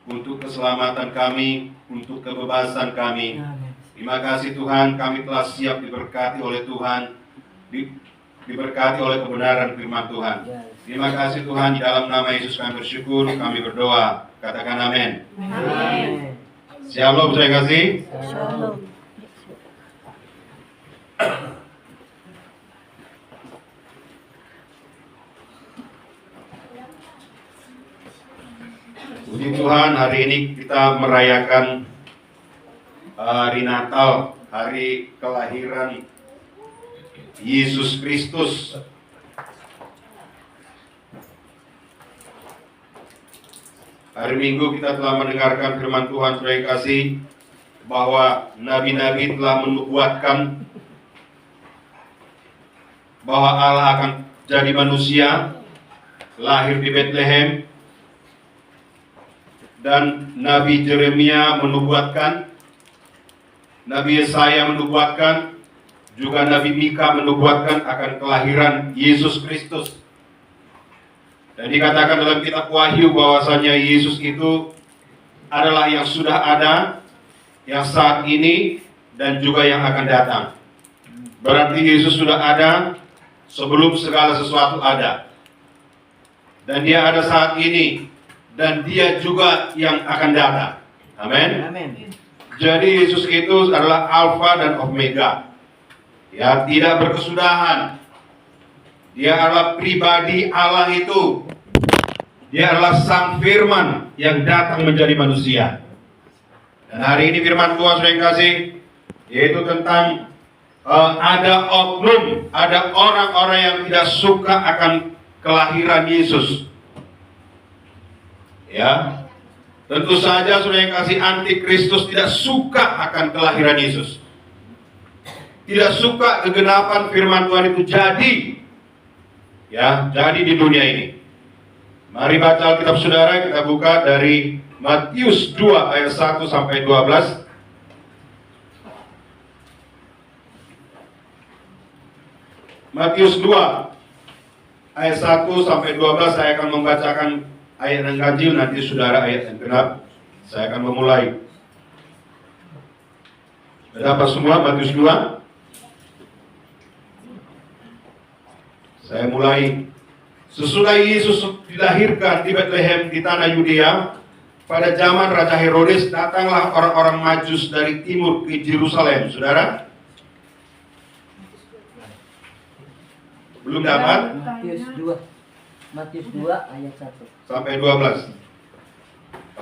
untuk keselamatan kami, untuk kebebasan kami. Terima kasih Tuhan, kami telah siap diberkati oleh Tuhan, diberkati oleh kebenaran firman Tuhan. Terima kasih Tuhan, di dalam nama Yesus kami bersyukur, kami berdoa. Katakan amin. Amin. Shalom, saya kasih. Shalom. Puji Tuhan, hari ini kita merayakan hari Natal, hari kelahiran Yesus Kristus. Hari Minggu kita telah mendengarkan firman Tuhan, saudara yang kasih, bahwa nabi-nabi telah menubuatkan bahwa Allah akan jadi manusia, lahir di Bethlehem. Dan Nabi Yeremia menubuatkan, Nabi Yesaya menubuatkan, juga Nabi Mika menubuatkan akan kelahiran Yesus Kristus. Dan dikatakan dalam kitab Wahyu bahwasanya Yesus itu adalah yang sudah ada, yang saat ini, dan juga yang akan datang. Berarti Yesus sudah ada sebelum segala sesuatu ada. Dan dia ada saat ini, dan dia juga yang akan datang. Amin. Jadi Yesus itu adalah Alfa dan Omega. Ya, tidak berkesudahan. Dia adalah pribadi Allah itu. Dia adalah Sang Firman yang datang menjadi manusia. Dan hari ini firman Tuhan sudah kasih, yaitu tentang ada oknum, ada orang-orang yang tidak suka akan kelahiran Yesus. Ya, tentu saja sudah yang kasih, antikristus tidak suka akan kelahiran Yesus. Tidak suka kegenapan firman Tuhan itu jadi. Ya, jadi di dunia ini. Mari baca Alkitab saudara, kita buka dari Matius 2 ayat 1 sampai 12. Matius 2 ayat 1 sampai 12, saya akan membacakan ayat yang ganjil, nanti saudara ayat yang genap. Saya akan memulai. Ada apa semua? Matius 2. Saya mulai. Sesudah Yesus dilahirkan di Bethlehem di tanah Yudea, pada zaman Raja Herodes, datanglah orang-orang Majus dari timur ke Yerusalem. Saudara? Belum dapat? Matius 2 ayat 1 sampai 12.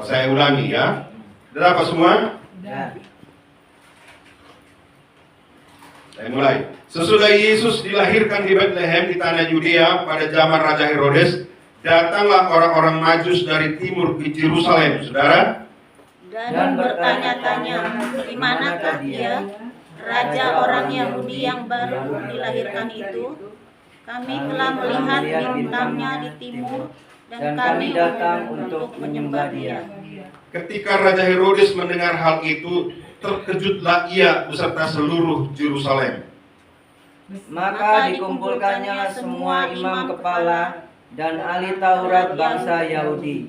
Saya ulangi ya. Sudah apa semua? Ya. Saya mulai. Sesudah Yesus dilahirkan di Bethlehem di tanah Yudea pada zaman Raja Herodes, datanglah orang-orang Majus dari timur ke Yerusalem, saudara. Dan bertanya-tanya, di manakah dia, Raja orang Yahudi yang baru dilahirkan itu? Kami telah melihat bintangnya di timur, dan kami datang untuk menyembah dia. Ketika Raja Herodes mendengar hal itu, terkejutlah ia beserta seluruh Yerusalem. Maka dikumpulkannya semua imam kepala dan ahli Taurat bangsa Yahudi.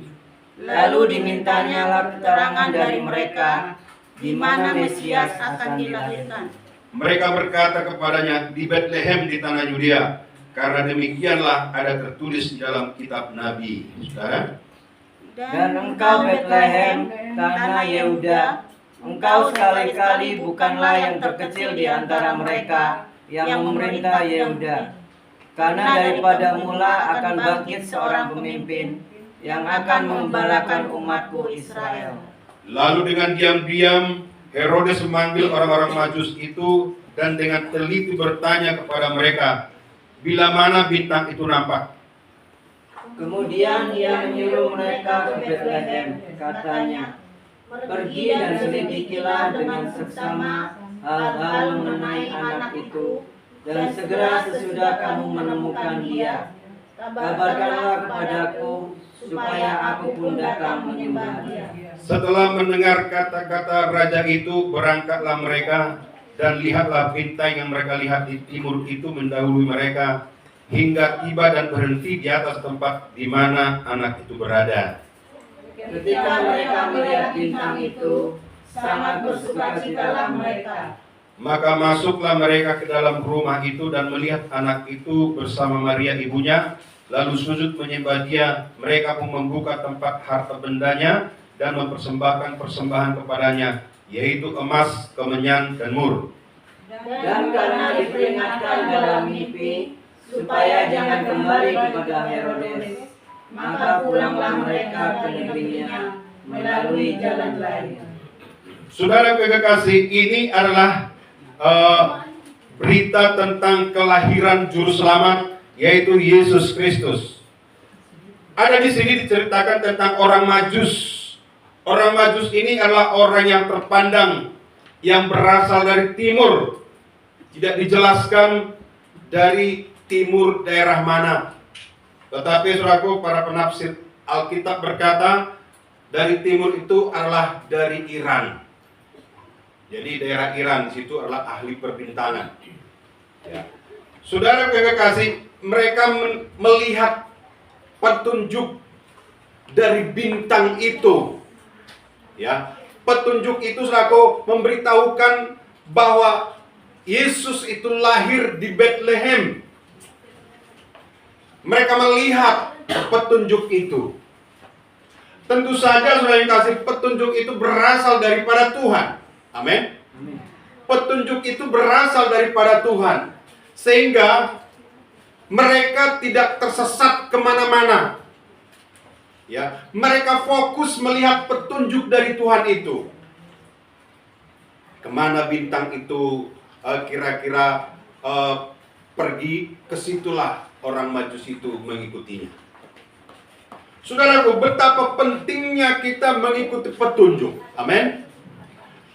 Lalu dimintanyalah keterangan dari mereka di mana Mesias akan dilahirkan. Mereka berkata kepadanya, di Bethlehem di tanah Yudea, karena demikianlah ada tertulis di dalam kitab Nabi. Saudara? Dan engkau Bethlehem, tanah Yehuda, engkau sekali-kali bukanlah yang terkecil di antara mereka yang memerintah Yehuda. Karena daripada mula akan bangkit seorang pemimpin yang akan mengembalakan umatku Israel. Lalu dengan diam-diam Herodes memanggil orang-orang Majus itu dan dengan teliti bertanya kepada mereka, bila mana bintang itu nampak. Kemudian ia menyuruh mereka ke Bethlehem, katanya, pergi dan selidikilah dengan seksama hal-hal mengenai anak itu, dan segera sesudah kamu menemukan dia, kabarkanlah kepadaku, supaya aku pun datang menyembah dia. Setelah mendengar kata-kata raja itu, berangkatlah mereka, dan lihatlah bintang yang mereka lihat di timur itu mendahului mereka, hingga tiba dan berhenti di atas tempat di mana anak itu berada. Ketika mereka melihat bintang itu, sangat bersukacitalah mereka. Maka masuklah mereka ke dalam rumah itu dan melihat anak itu bersama Maria ibunya, lalu sujud menyembah dia. Mereka pun membuka tempat harta bendanya dan mempersembahkan persembahan kepadanya, yaitu emas, kemenyan, dan mur. Dan karena diperingatkan dalam mimpi, supaya jangan kembali kepada Herodes, maka pulanglah mereka ke negerinya melalui jalan lain. Saudara kekasih, ini adalah berita tentang kelahiran Juru Selamat, yaitu Yesus Kristus. Ada di sini diceritakan tentang orang Majus. Orang Majus ini adalah orang yang terpandang, yang berasal dari timur. Tidak dijelaskan dari timur daerah mana. Tetapi saudaraku, para penafsir Alkitab berkata, dari timur itu adalah dari Iran. Jadi daerah Iran di situ adalah ahli perbintangan. Ya. Saudara kekasih, mereka melihat petunjuk dari bintang itu. Ya, petunjuk itu saudaraku memberitahukan bahwa Yesus itu lahir di Bethlehem. Mereka melihat petunjuk itu. Tentu saja saudara yang kasih, petunjuk itu berasal daripada Tuhan. Amin. Petunjuk itu berasal daripada Tuhan, sehingga mereka tidak tersesat kemana-mana. Ya, mereka fokus melihat petunjuk dari Tuhan itu. Kemana bintang itu kira-kira pergi, kesitulah orang Majus itu mengikutinya. Saudaraku, betapa pentingnya kita mengikuti petunjuk. Amin.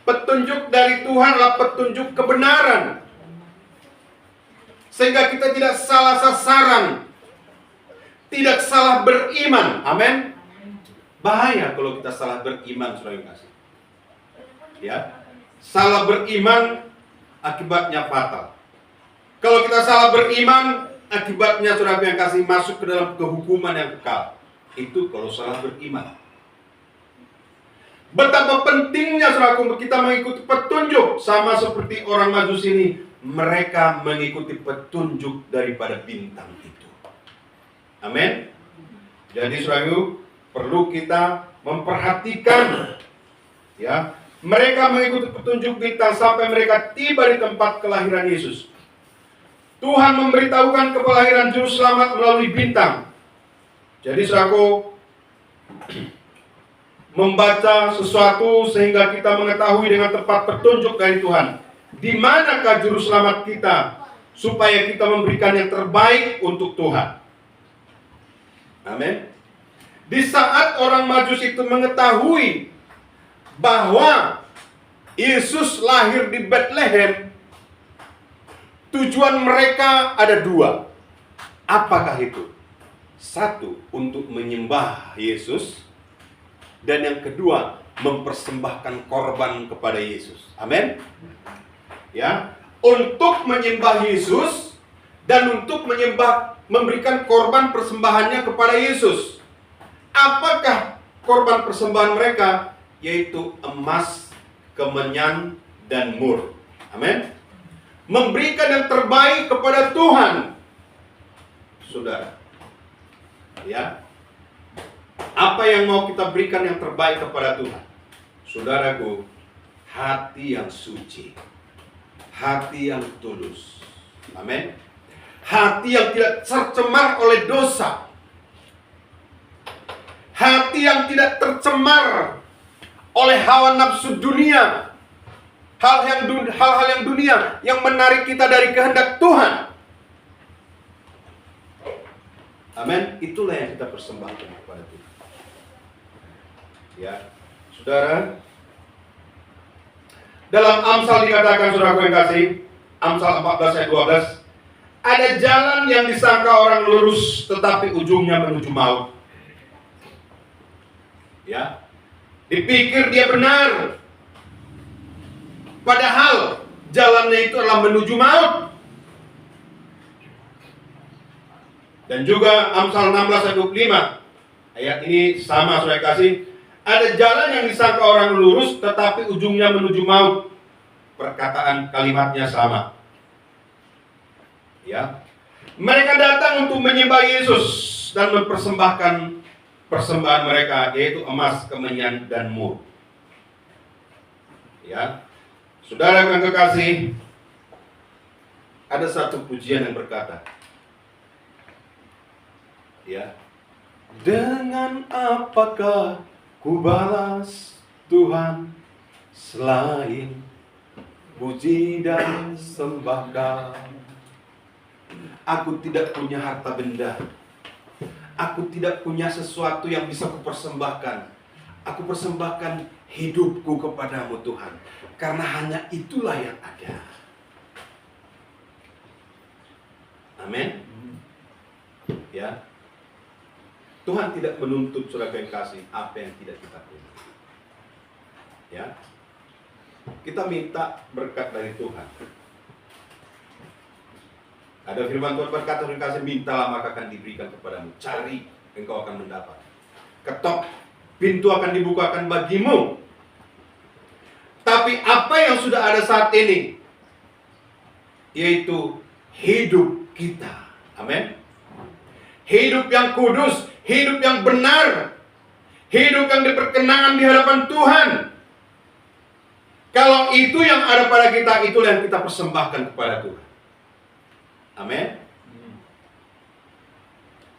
Petunjuk dari Tuhan adalah petunjuk kebenaran, sehingga kita tidak salah sasaran, tidak salah beriman. Amin. Bahaya kalau kita salah beriman, saudara yang kasih. Ya, salah beriman akibatnya fatal. Kalau kita salah beriman, akibatnya saudara yang kasih masuk ke dalam kehukuman yang kekal. Itu kalau salah beriman. Betapa pentingnya saudaraku kita mengikuti petunjuk, sama seperti orang Majus ini, mereka mengikuti petunjuk daripada bintang itu. Amin. Jadi saudaraku, perlu kita memperhatikan, ya, mereka mengikuti petunjuk bintang sampai mereka tiba di tempat kelahiran Yesus. Tuhan memberitahukan kelahiran Juru Selamat melalui bintang. Jadi saudaraku, membaca sesuatu sehingga kita mengetahui dengan tepat petunjuk dari Tuhan. Di manakah Juru Selamat kita, supaya kita memberikan yang terbaik untuk Tuhan. Amin. Di saat orang Majus itu mengetahui bahwa Yesus lahir di Bethlehem, tujuan mereka ada dua. Apakah itu? Satu, untuk menyembah Yesus. Dan yang kedua, mempersembahkan korban kepada Yesus. Amin. Ya, untuk menyembah Yesus dan untuk memberikan korban persembahannya kepada Yesus. Apakah korban persembahan mereka? Yaitu emas, kemenyan, dan mur. Amin. Memberikan yang terbaik kepada Tuhan. Saudara, ya, apa yang mau kita berikan yang terbaik kepada Tuhan? Saudaraku, hati yang suci, hati yang tulus. Amin. Hati yang tidak tercemar oleh dosa, hati yang tidak tercemar oleh hawa nafsu dunia, hal-hal yang dunia yang menarik kita dari kehendak Tuhan. Amin. Itulah yang kita persembahkan kepada Tuhan. Ya, saudara, dalam Amsal dikatakan, saudaraku yang kasih, Amsal 14 ayat 12, ada jalan yang disangka orang lurus, tetapi ujungnya menuju maut. Ya, dipikir dia benar, padahal jalannya itu adalah menuju maut. Dan juga Amsal 16 ayat 25, ayat ini sama saudara kasih. Ada jalan yang disangka orang lurus, tetapi ujungnya menuju maut. Perkataan kalimatnya sama. Ya, mereka datang untuk menyembah Yesus dan mempersembahkan persembahan mereka, yaitu emas, kemenyan, dan mur. Ya, saudara yang kekasih, ada satu pujian yang berkata, ya, dengan apakah ku balas Tuhan selain puji dan sembah Kau? Aku tidak punya harta benda. Aku tidak punya sesuatu yang bisa kupersembahkan. Aku persembahkan hidupku kepadamu Tuhan, karena hanya itulah yang ada. Amin. Ya. Tuhan tidak menuntut saudara yang kasih apa yang tidak kita punya. Ya. Kita minta berkat dari Tuhan. Ada firman Tuhan berkata, saudara yang kasih, mintalah maka akan diberikan kepadamu. Cari, engkau akan mendapat. Ketok, pintu akan dibukakan bagimu. Tapi apa yang sudah ada saat ini, yaitu hidup kita. Amin. Hidup yang kudus, hidup yang benar, hidup yang diperkenan di hadapan Tuhan. Kalau itu yang ada pada kita, itulah yang kita persembahkan kepada Tuhan. Amin.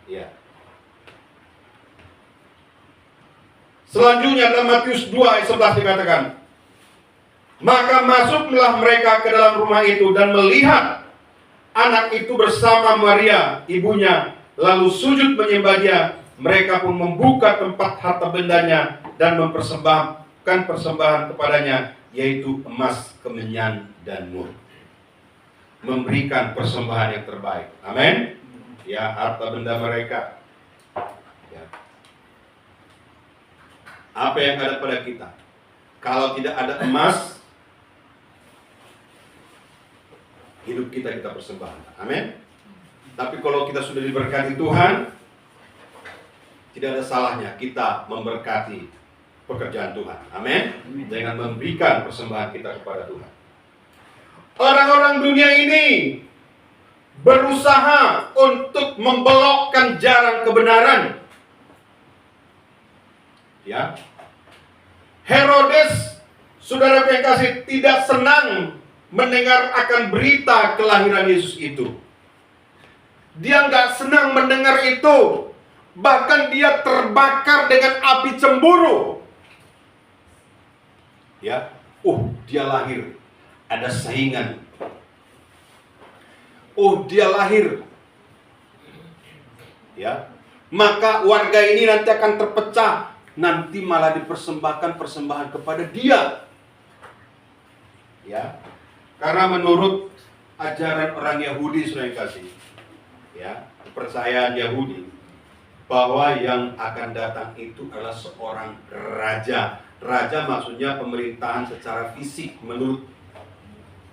Ya. Selanjutnya dalam Matius 2 ayat 11 dikatakan, maka masuklah mereka ke dalam rumah itu dan melihat anak itu bersama Maria, ibunya, lalu sujud menyembah dia. Mereka pun membuka tempat harta bendanya dan mempersembahkan persembahan kepadanya, yaitu emas, kemenyan, dan mur. Memberikan persembahan yang terbaik. Amin. Ya, harta benda mereka. Ya. Apa yang ada pada kita? Kalau tidak ada emas, hidup kita persembahkan. Amin. Tapi kalau kita sudah diberkati Tuhan, tidak ada salahnya kita memberkati pekerjaan Tuhan. Amin. Dengan memberikan persembahan kita kepada Tuhan. Orang-orang dunia ini berusaha untuk membelokkan jalan kebenaran. Ya. Herodes, saudara yang kasih, tidak senang mendengar akan berita kelahiran Yesus itu. Dia nggak senang mendengar itu. Bahkan dia terbakar dengan api cemburu. Ya, dia lahir. Ada saingan. Dia lahir. Ya, maka warga ini nanti akan terpecah. Nanti malah dipersembahkan persembahan kepada dia. Ya, karena menurut ajaran orang Yahudi, saudara yang kasih, ya, kepercayaan Yahudi, bahwa yang akan datang itu adalah seorang raja. Raja maksudnya pemerintahan secara fisik menurut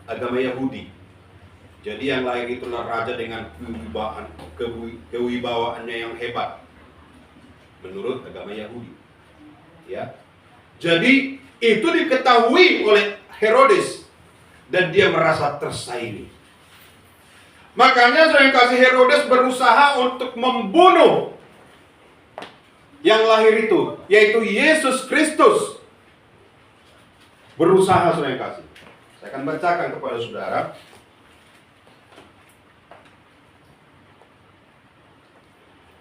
agama Yahudi. Jadi yang lahir itulah raja dengan kewibawaannya yang hebat menurut agama Yahudi. Ya. Jadi itu diketahui oleh Herodes dan dia merasa tersaingi. Makanya saudara yang kasih, Herodes berusaha untuk membunuh yang lahir itu, yaitu Yesus Kristus. Berusaha, saudara yang kasih. Saya akan bacakan kepada saudara.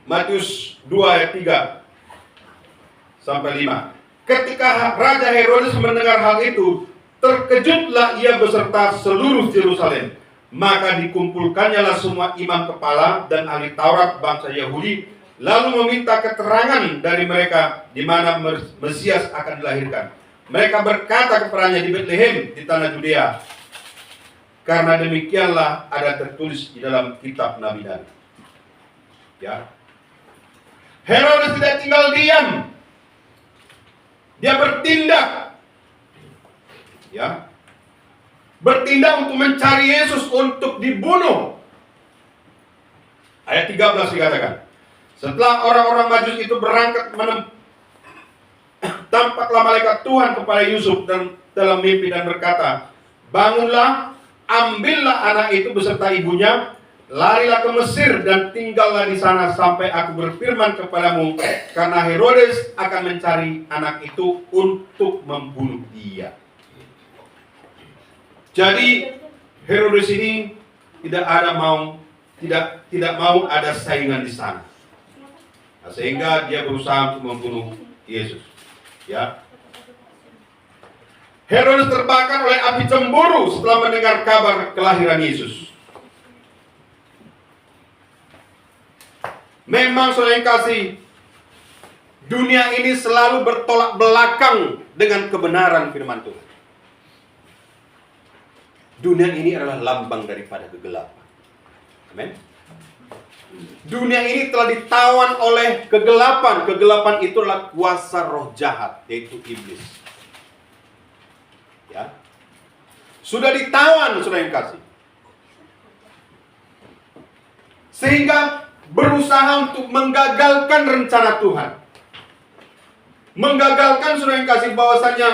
Matius 2 ayat 3 sampai 5. Ketika Raja Herodes mendengar hal itu, terkejutlah ia beserta seluruh Yerusalem. Maka dikumpulkannyalah semua imam kepala dan ahli Taurat bangsa Yahudi, lalu meminta keterangan dari mereka di mana Mesias akan dilahirkan. Mereka berkata kepadanya, di Betlehem di tanah Judea, karena demikianlah ada tertulis di dalam kitab Nabi-Nabi. Ya. Herodes tidak tinggal diam. Dia bertindak. Ya. Bertindak untuk mencari Yesus untuk dibunuh. Ayat 13 dikatakan, setelah orang-orang Majus itu berangkat tampaklah malaikat Tuhan kepada Yusuf dan dalam mimpi dan berkata, bangunlah, ambillah anak itu beserta ibunya, larilah ke Mesir dan tinggallah di sana sampai aku berfirman kepadamu, karena Herodes akan mencari anak itu untuk membunuh dia. Jadi Herodes ini tidak mau ada saingan di sana. Nah, sehingga dia berusaha untuk membunuh Yesus. Ya. Herodes terbakar oleh api cemburu setelah mendengar kabar kelahiran Yesus. Memang saudara yang kasih, dunia ini selalu bertolak belakang dengan kebenaran firman Tuhan. Dunia ini adalah lambang daripada kegelapan. Amin. Dunia ini telah ditawan oleh kegelapan. Kegelapan itu adalah kuasa roh jahat, yaitu iblis. Ya. Sudah ditawan, saudara yang kasih. Sehingga berusaha untuk menggagalkan rencana Tuhan. Menggagalkan, saudara yang kasih, bahwasanya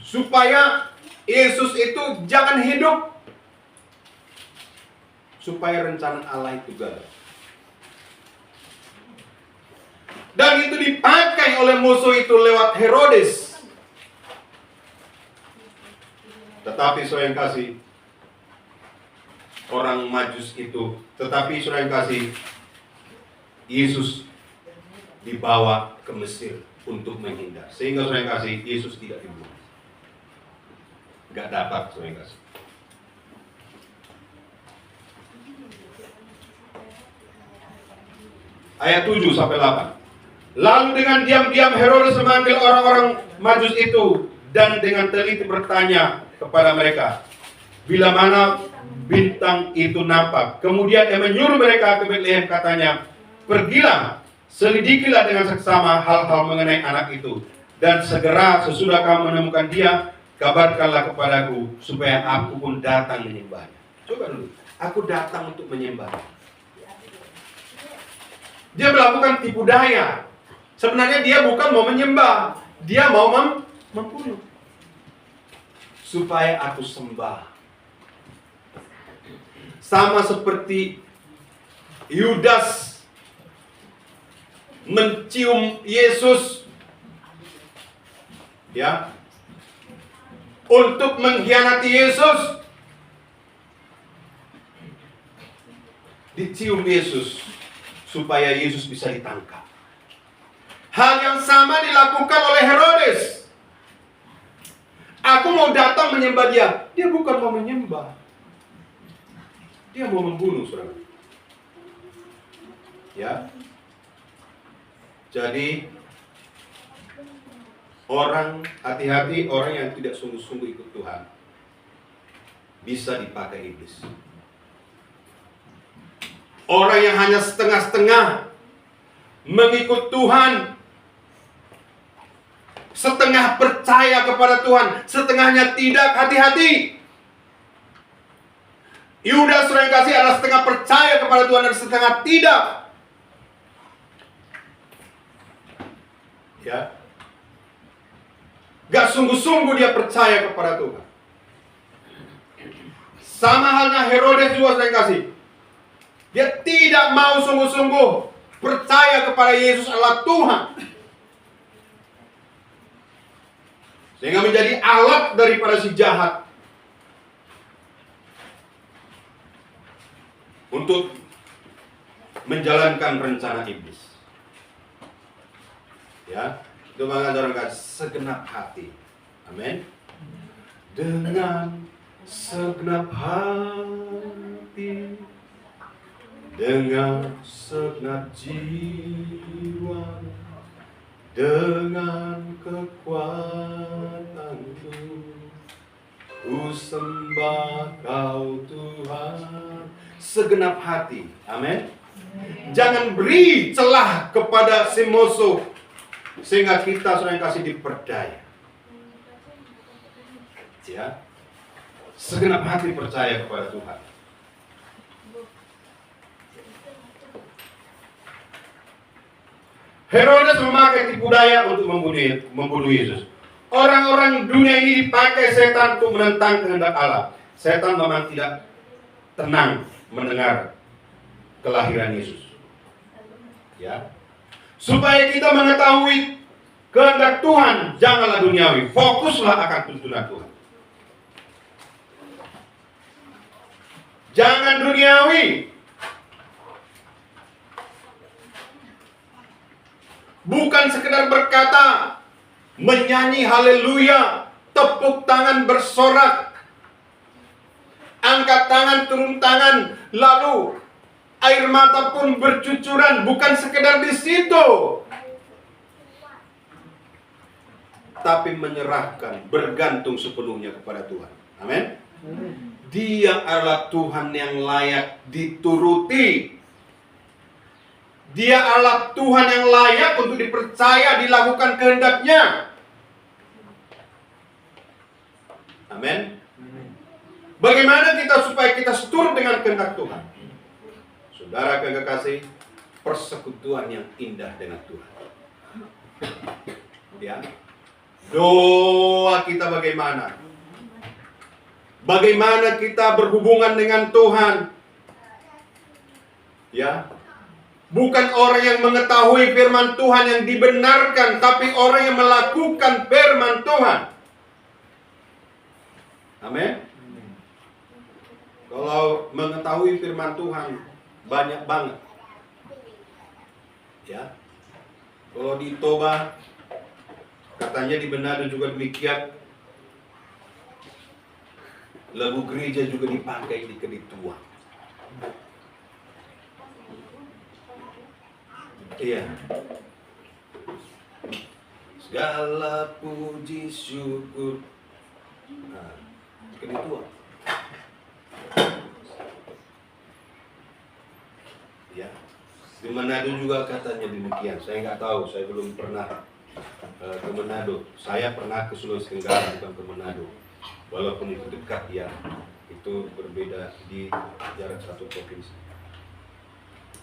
supaya Yesus itu jangan hidup, supaya rencana Allah itu gagal. Dan itu dipakai oleh musuh itu lewat Herodes. Tetapi saudara yang kasih, orang Majus itu, tetapi saudara yang kasih, Yesus dibawa ke Mesir untuk menghindar. Sehingga saudara yang kasih, Yesus tidak dibunuh. Gak dapat saudara yang kasih. Ayat 7-8. Lalu dengan diam-diam Herodes memanggil orang-orang Majus itu dan dengan teliti bertanya kepada mereka, bila mana bintang itu nampak. Kemudian dia menyuruh mereka ke Betlehem, katanya, pergilah, selidikilah dengan seksama hal-hal mengenai anak itu, dan segera sesudah kamu menemukan dia, kabarkanlah kepadaku supaya aku pun datang menyembahnya. Coba dulu, aku datang untuk menyembahnya. Dia melakukan tipu daya. Sebenarnya dia bukan mau menyembah, dia mau membunuh. Supaya aku sembah. Sama seperti Yudas mencium Yesus, ya, untuk mengkhianati Yesus. Dicium Yesus supaya Yesus bisa ditangkap. Hal yang sama dilakukan oleh Herodes. Aku mau datang menyembah dia. Dia bukan mau menyembah. Dia mau membunuh, saudara. Ya. Jadi hati-hati orang yang tidak sungguh-sungguh ikut Tuhan bisa dipakai iblis. Orang yang hanya setengah-setengah mengikut Tuhan, setengah percaya kepada Tuhan, setengahnya tidak, hati-hati. Yudas sering kasih adalah setengah percaya kepada Tuhan dan setengah tidak. Ya. Gak sungguh-sungguh dia percaya kepada Tuhan. Sama halnya Herodes juga sering kasih. Dia tidak mau sungguh-sungguh percaya kepada Yesus adalah Tuhan. Sehingga menjadi alat daripada si jahat untuk menjalankan rencana iblis. Ya, itu mengatakan segenap hati. Amin. Dengan segenap hati, dengan segenap jiwa, dengan kekuatanku, ku sembah Kau Tuhan. Segenap hati, amin. Jangan beri celah kepada si musuh, sehingga kita sering kasih diperdaya. Ya, segenap hati percaya kepada Tuhan. Herodes memakai tipu daya untuk membunuh Yesus. Orang-orang dunia ini dipakai setan untuk menentang kehendak Allah. Setan memang tidak tenang mendengar kelahiran Yesus. Ya. Supaya kita mengetahui kehendak Tuhan, janganlah duniawi. Fokuslah akan tuntunan Tuhan. Jangan duniawi. Bukan sekedar berkata, menyanyi haleluya, tepuk tangan bersorak, angkat tangan, turun tangan, lalu air mata pun bercucuran. Bukan sekedar di situ, tapi menyerahkan, bergantung sepenuhnya kepada Tuhan. Amin. Dia adalah Tuhan yang layak dituruti. Dia adalah Tuhan yang layak untuk dipercaya, dilakukan kehendak-Nya. Amin. Bagaimana kita supaya kita setur dengan kehendak Tuhan? Saudara kekasih, persekutuan yang indah dengan Tuhan. Ya. Doa kita bagaimana? Bagaimana kita berhubungan dengan Tuhan? Ya. Bukan orang yang mengetahui firman Tuhan yang dibenarkan, tapi orang yang melakukan firman Tuhan. Amin. Kalau mengetahui firman Tuhan banyak banget. Ya. Kalau di Toba, katanya di Manado juga demikian. Lagu gereja juga dipakai di Kedituan. Iya. Segala puji syukur. Nah, Kedituan. Ya. Di Manado juga katanya demikian. Saya nggak tahu, saya belum pernah ke Manado. Saya pernah ke Sulawesi Tenggara, bukan ke Manado. Walaupun itu dekat ya, itu berbeda di jarak satu provinsi.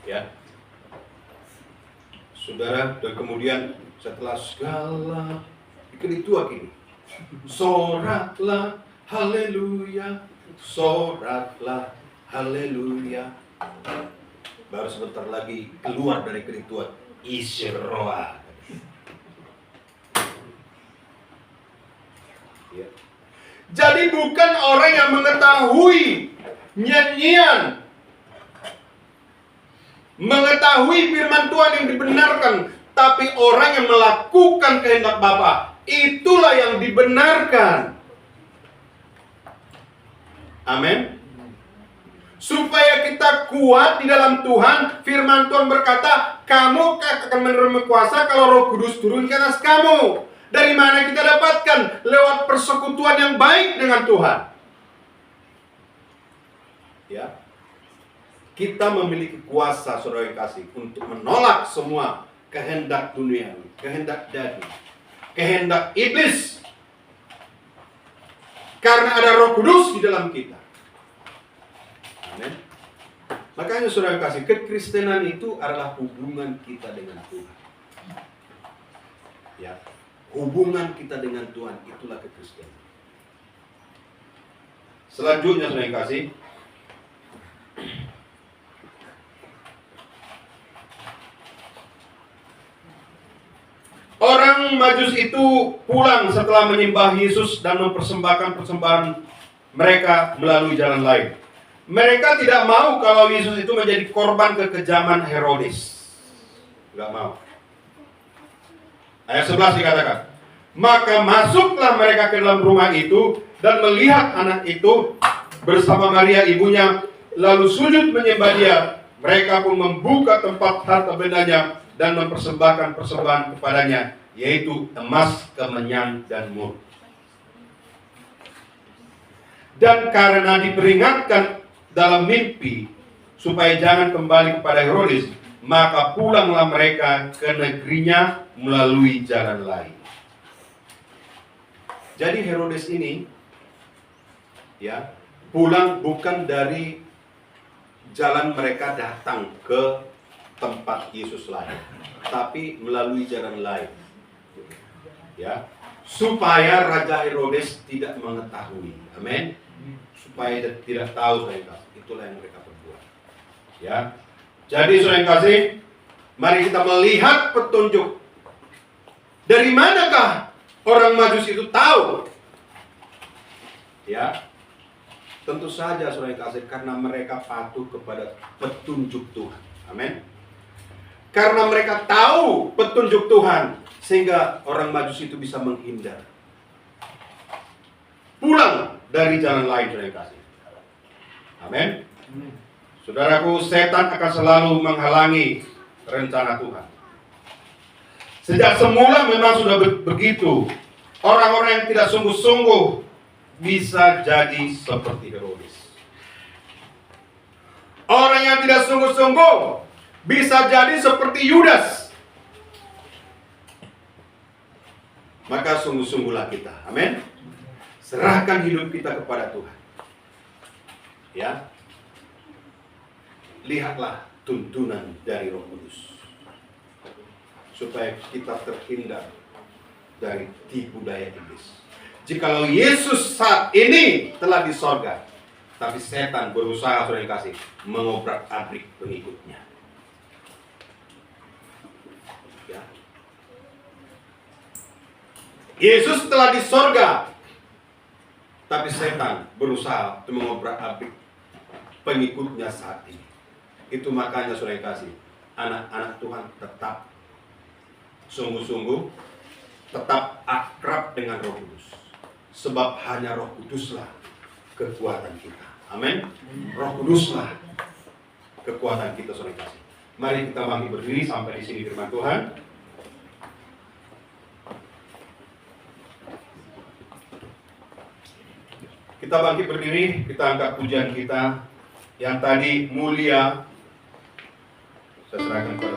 Ya, saudara, dan kemudian setelah segala Kedituan ini, soraklah haleluya, soraklah haleluya. Baru sebentar lagi keluar dari Kedituan, Isroa. Ya. Jadi bukan orang yang mengetahui nyanyian, mengetahui firman Tuhan yang dibenarkan, tapi orang yang melakukan kehendak Bapa, itulah yang dibenarkan. Amin. Supaya kita kuat di dalam Tuhan, firman Tuhan berkata, kamu akan menerima kuasa kalau Roh Kudus turun ke atas kamu. Dari mana kita dapatkan? Lewat persekutuan yang baik dengan Tuhan. Ya. Kita memiliki kuasa, saudara yang kasih, untuk menolak semua kehendak dunia, kehendak daging, kehendak iblis. Karena ada Roh Kudus di dalam kita. Amin. Makanya saudara yang kasih, kekristenan itu adalah hubungan kita dengan Tuhan. Ya. Hubungan kita dengan Tuhan, itulah kekristenan. Selanjutnya saudara yang kasih, orang Majus itu pulang setelah menyembah Yesus dan mempersembahkan persembahan mereka melalui jalan lain. Mereka tidak mau kalau Yesus itu menjadi korban kekejaman Herodes. Enggak mau. Ayat 11 dikatakan, maka masuklah mereka ke dalam rumah itu dan melihat anak itu bersama Maria ibunya, lalu sujud menyembah dia. Mereka pun membuka tempat harta bendanya dan mempersembahkan persembahan kepadanya, yaitu emas, kemenyan, dan mur. Dan karena diperingatkan dalam mimpi supaya jangan kembali kepada Herodes, maka pulanglah mereka ke negerinya melalui jalan lain. Jadi Herodes ini ya pulang bukan dari jalan mereka datang ke tempat Yesus lahir, tapi melalui jalan lain. Ya, supaya Raja Herodes tidak mengetahui. Amin. Supaya dia tidak tahu, saudara yang kasih. Itulah yang mereka perbuat. Ya. Jadi saudara yang kasih, mari kita melihat petunjuk. Dari manakah orang Majus itu tahu? Ya. Tentu saja saudara yang kasih, karena mereka patuh kepada petunjuk Tuhan. Amin. Karena mereka tahu petunjuk Tuhan, sehingga orang Majus itu bisa menghindar. Pulang dari jalan lain, saudara yang kasih. Amin. Saudaraku, setan akan selalu menghalangi rencana Tuhan. Sejak semula memang sudah begitu. Orang-orang yang tidak sungguh-sungguh bisa jadi seperti Herodes. Orang yang tidak sungguh-sungguh bisa jadi seperti Yudas. Maka sungguh-sungguhlah kita. Amin. Serahkan hidup kita kepada Tuhan. Ya. Lihatlah tuntunan dari Roh Kudus, supaya kita terhindar dari tipu daya iblis. Jikalau Yesus saat ini telah di sorga, tapi setan berusaha, saudara yang kasih, mengobrak-abrik pengikutnya. Ya. Yesus telah di sorga, tapi setan berusaha untuk mengobrak-abrik pengikutnya saat ini. Itu makanya saudara yang kasih, anak-anak Tuhan tetap sungguh-sungguh, tetap akrab dengan Roh Kudus. Sebab hanya Roh Kuduslah kekuatan kita. Amin. Roh Kuduslah kekuatan kita, saudara yang kasih. Mari kita bangkit berdiri sampai di sini firman Tuhan. Kita bangkit berdiri, kita angkat pujian kita yang tadi mulia. Saya serahkan kepada